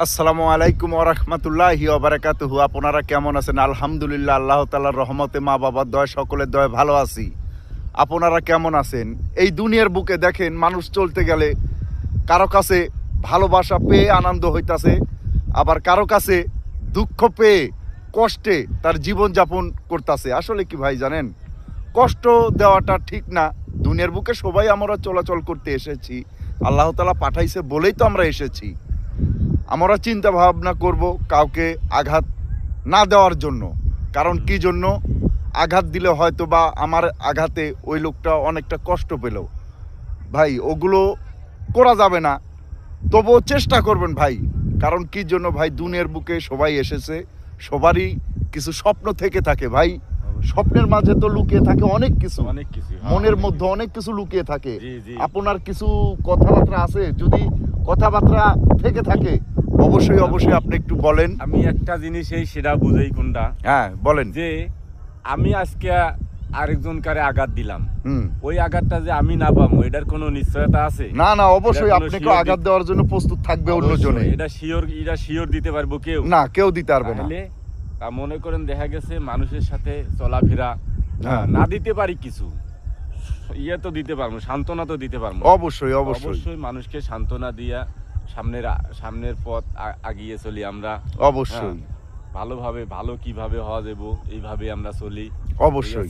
আসসালামু আলাইকুম ওয়া রাহমাতুল্লাহি ওয়া বারাকাতুহু। আপনারা কেমন আছেন? আলহামদুলিল্লাহ, আল্লাহ তাআলার রহমতে, মা বাবার দয়া, সকলের দয়ায় ভালো আছি। আপনারা কেমন আছেন? এই দুনিয়ার বুকে দেখেন, মানুষ চলতে গেলে কারো কাছে ভালোবাসা পেয়ে আনন্দ হইতাছে, আবার কারো কাছে দুঃখ পেয়ে কষ্টে তার জীবনযাপন করতেছে। আসলে কি ভাই জানেন, কষ্ট দেওয়াটা ঠিক না। দুনিয়ার বুকে সবাই আমরা চলাচল করতে এসেছি, আল্লাহ তাআলা পাঠাইছে বলেই তো আমরা এসেছি। আমরা চিন্তা ভাবনা করব কাউকে আঘাত না দেওয়ার জন্য। কারণ কি জন্য? আঘাত দিলে হয়তো বা আমার আঘাতে ওই লোকটা অনেকটা কষ্ট পেল। ভাই ওগুলো করা যাবে না, তবুও চেষ্টা করবেন ভাই। কারণ কি জন্য ভাই, দুনিয়ার বুকে সবাই এসেছে, সবারই কিছু স্বপ্ন থেকে থাকে ভাই। স্বপ্নের মাঝে তো লুকিয়ে থাকে অনেক কিছু, মনের মধ্যে অনেক কিছু লুকিয়ে থাকে। আপনার কিছু কথাবার্তা আছে, যদি কথাবার্তা থেকে থাকে অবশ্যই অবশ্যই আপনি একটু বলেন। আমি একটা জিনিস সেটা বুঝেই কোনটা, হ্যাঁ বলেন। যে আমি আজকে আরেকজন কারে আঘাত দিলাম, হুম। ওই আঘাতটা যে আমি না পাবো এটার কোনো নিশ্চয়তা আছে? না না, অবশ্যই এটা কোনো আপনাকে sure আঘাত দেওয়ার জন্য প্রস্তুত থাকবে অন্যজনে। এটা শিওর দিতে পারবো কেউ? না, কেউ দিতে পারবে না। তাহলে তা মনে করেন, দেখা গেছে মানুষের সাথে চলাফেরা হ্যাঁ। না দিতে পারি কিছু, ইয়ে তো দিতে পারবো, সান্ত্বনা তো দিতে পারবো। অবশ্যই অবশ্যই অবশ্যই মানুষকে সান্ত্বনা দিয়া সামনের পথ আগিয়ে চলি আমরা। অবশ্যই ভালোভাবে, ভালো কিভাবে হওয়া যাবো এইভাবে আমরা চলি। অবশ্যই।